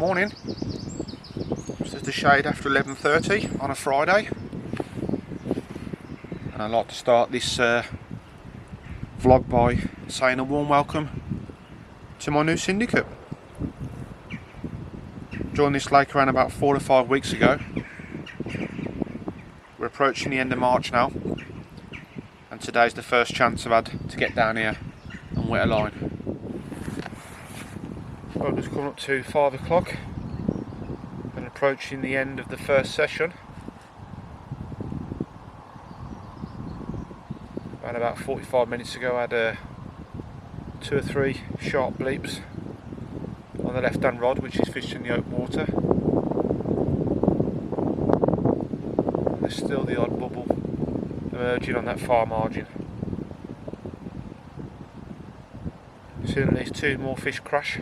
Morning. It's just a shade after 11:30 on a Friday, and I'd like to start this vlog by saying a warm welcome to my new syndicate. Joined this lake around about 4 or 5 weeks ago. We're approaching the end of March now, and today's the first chance I've had to get down here and wet a line. Well, just coming up to 5 o'clock and approaching the end of the first session. Around about 45 minutes ago I had 2 or 3 sharp bleeps on the left hand rod, which is fished in the open water. There's still the odd bubble emerging on that far margin. Seen at least 2 more fish crash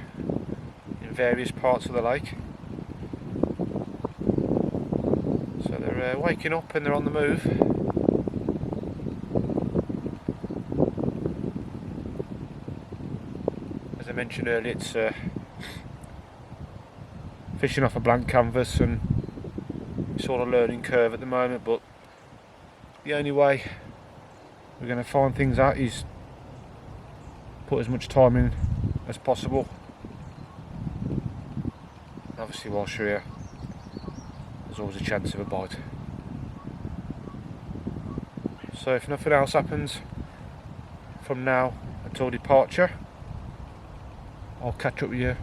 in various parts of the lake. So they're waking up and they're on the move. As I mentioned earlier, it's fishing off a blank canvas and sort of learning curve at the moment, but the only way we're going to find things out is put as much time in as possible. Obviously whilst you're here, there's always a chance of a bite. So if nothing else happens from now until departure, I'll catch up with you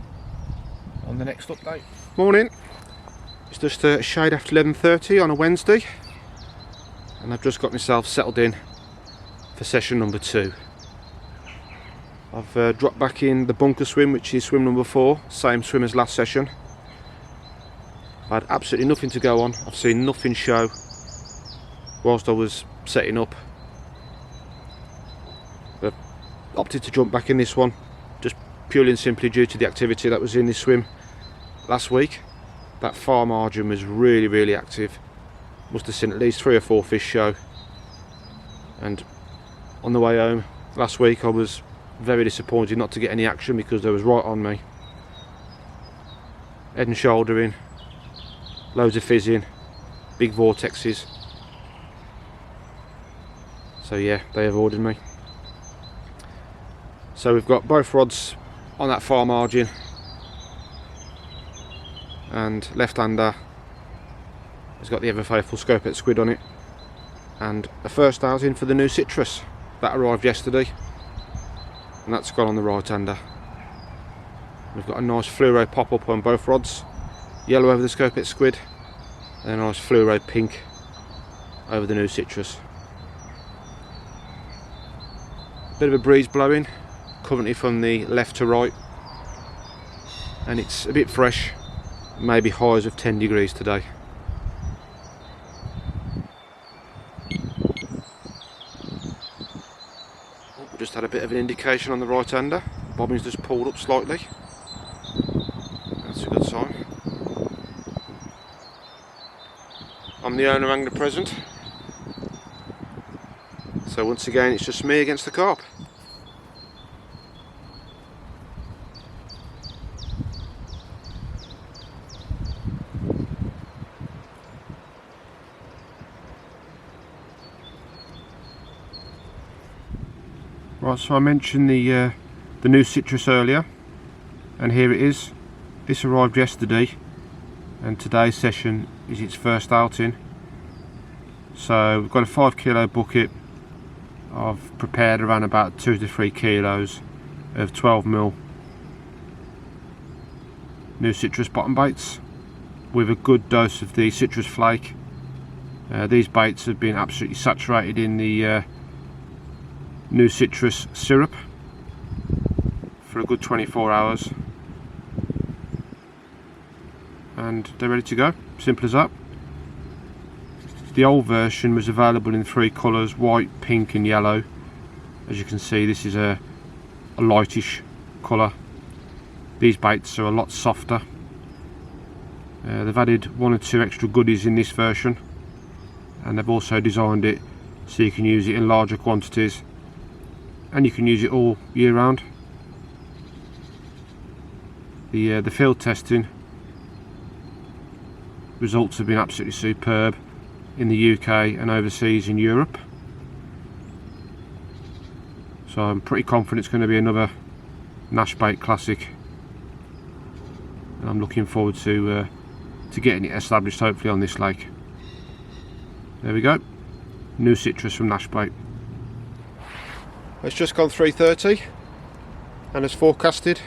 on the next update. Morning. It's just a shade after 11:30 on a Wednesday, and I've just got myself settled in for session number 2. I've dropped back in the bunker swim, which is swim number 4, same swim as last session. I had absolutely nothing to go on. I've seen nothing show whilst I was setting up. But opted to jump back in this one, just purely and simply due to the activity that was in this swim last week. That far margin was really active. Must have seen at least 3 or 4 fish show. And on the way home last week I was very disappointed not to get any action because they was right on me. Head and shoulder in, loads of fizzing, big vortexes. So yeah, they avoided me. So we've got both rods on that far margin, and left-hander has got the ever faithful scopehead squid on it, and a first outing for the new citrus that arrived yesterday, and that's gone on the right-hander. We've got a nice fluoro pop-up on both rods, yellow over the scopehead squid and a nice fluoro pink over the new citrus. Bit of a breeze blowing currently from the left to right, and it's a bit fresh, maybe highs of 10 degrees today. Just had a bit of an indication on the right hander. Bobbin's just pulled up slightly. That's a good sign. I'm the owner angler present, so once again it's just me against the carp. Right, so I mentioned the new citrus earlier, and here it is. This arrived yesterday, and today's session is its first outing. So we've got a 5 kilo bucket. I've prepared around about 2 to 3 kilos of 12mm new citrus bottom baits with a good dose of the citrus flake. These baits have been absolutely saturated in the new citrus syrup for a good 24 hours, and they're ready to go. Simple as that. The old version was available in 3 colours, white, pink and yellow. As you can see, this is a lightish colour. These baits are a lot softer. They've added 1 or 2 extra goodies in this version, and they've also designed it so you can use it in larger quantities and you can use it all year round. The field testing results have been absolutely superb in the UK and overseas in Europe. So I'm pretty confident it's going to be another Nash Bait Classic, and I'm looking forward to getting it established hopefully on this lake. There we go, new citrus from Nash Bait. It's just gone 3:30, and as forecasted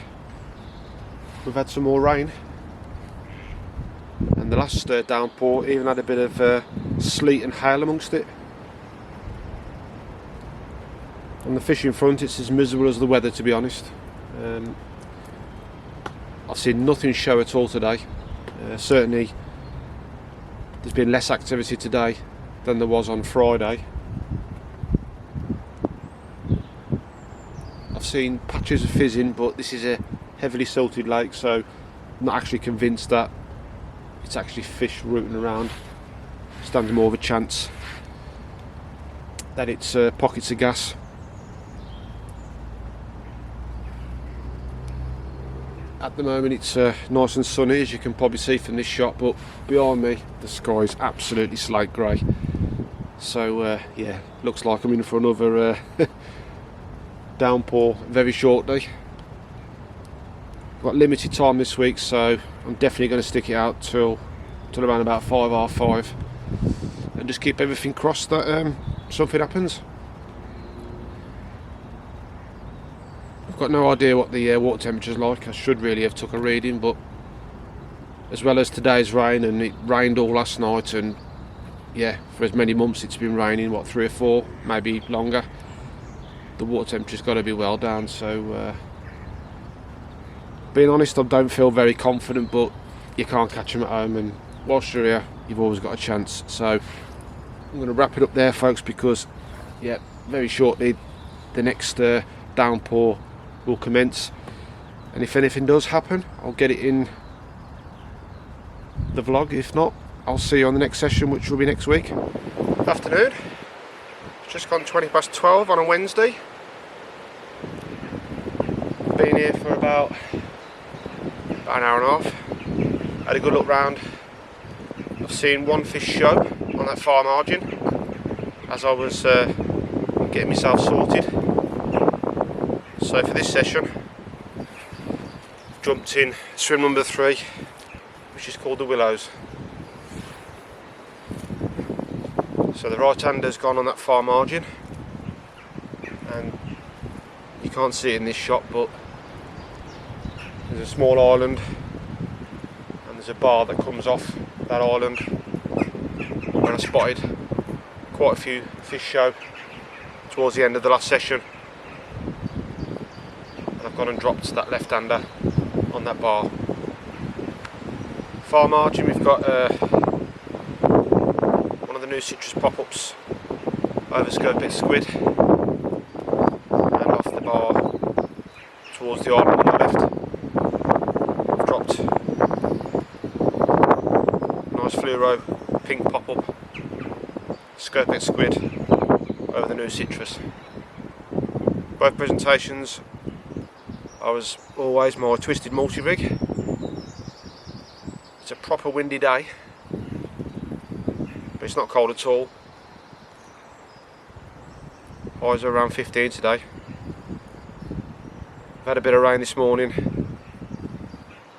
we've had some more rain, and the last downpour even had a bit of sleet and hail amongst it. On the fishing front it's as miserable as the weather, to be honest. I've seen nothing show at all today. Certainly there's been less activity today than there was on Friday. I've seen patches of fizzing, but this is a heavily silted lake, so I'm not actually convinced that it's actually fish rooting around. Stands more of a chance that it's pockets of gas. At the moment it's nice and sunny, as you can probably see from this shot, but behind me the sky is absolutely slate grey. So yeah, looks like I'm in for another downpour very shortly. Got limited time this week, so I'm definitely going to stick it out till around about 5:30, and just keep everything crossed that something happens. I've got no idea what the water temperature's like. I should really have took a reading, but as well as today's rain, and it rained all last night, and yeah, for as many months it's been raining, what, 3 or 4, maybe longer, the water temperature's got to be well down. So being honest, I don't feel very confident, but you can't catch them at home, and whilst you're here you've always got a chance. So I'm going to wrap it up there, folks, because yeah, very shortly the next downpour will commence, and if anything does happen I'll get it in the vlog. If not, I'll see you on the next session, which will be next week. Afternoon, it's just gone 12 on a Wednesday. Been here for about an hour and a half. Had a good look round. I've seen one fish show on that far margin as I was getting myself sorted. So for this session, jumped in swim number 3, which is called the Willows. So the right hander's gone on that far margin, and you can't see it in this shot, but there's a small island and there's a bar that comes off that island, and I spotted quite a few fish show towards the end of the last session. I've gone and dropped that left-hander on that bar. Far margin we've got one of the new citrus pop-ups over scope squid, and off the bar towards the island on the left I've dropped a nice fluoro pink pop-up scope squid over the new citrus. Both presentations I was always my twisted multi-rig. It's a proper windy day, but it's not cold at all. Highs are around 15 today. I've had a bit of rain this morning.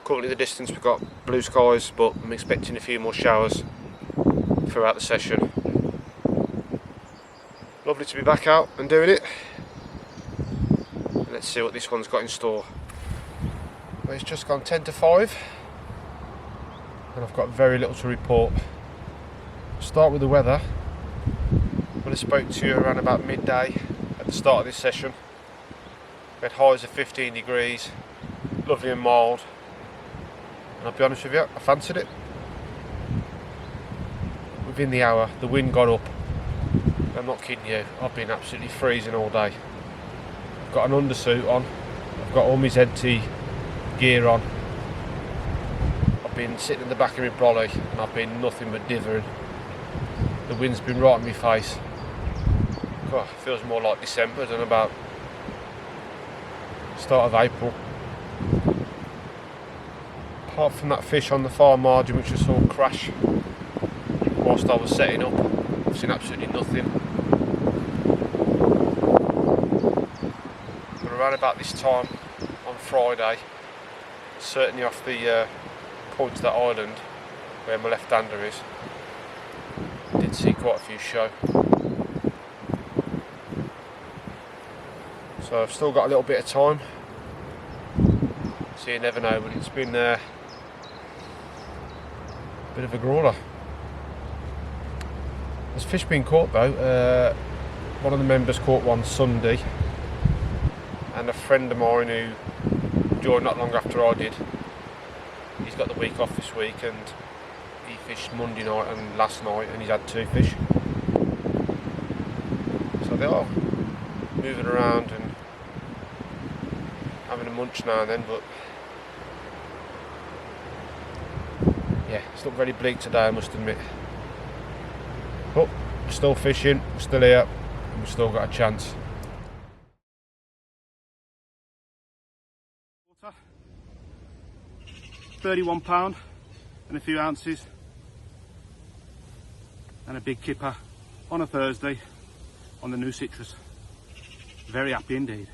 Currently the distance we've got blue skies, but I'm expecting a few more showers throughout the session. Lovely to be back out and doing it. Let's see what this one's got in store. Well, it's just gone 10 to 5 and I've got very little to report. Start with the weather. When I spoke to you around about midday at the start of this session, we had highs of 15 degrees, lovely and mild, and I'll be honest with you, I fancied it. Within the hour the wind got up. I'm not kidding you, I've been absolutely freezing all day. I've got an undersuit on, I've got all my ZT gear on. I've been sitting in the back of my brolly and I've been nothing but dithering. The wind's been right in my face. God, it feels more like December than about start of April. apart from that fish on the far margin which I saw crash whilst I was setting up, I've seen absolutely nothing. But around about this time on Friday, certainly off the point of that island where my left hander is, I did see quite a few show. So I've still got a little bit of time, so you never know, but it's been a bit of a crawler. There's fish being caught though. One of the members caught one Sunday, and a friend of mine who joined not long after I did, he's got the week off this week, and he fished Monday night and last night, and he's had 2 fish. So they are moving around and having a munch now and then, but yeah, it's not very bleak today, I must admit. But we're still fishing, we're still here, and we've still got a chance. Water, £31 and a few ounces, and a big kipper on a Thursday on the new citrus. Very happy indeed.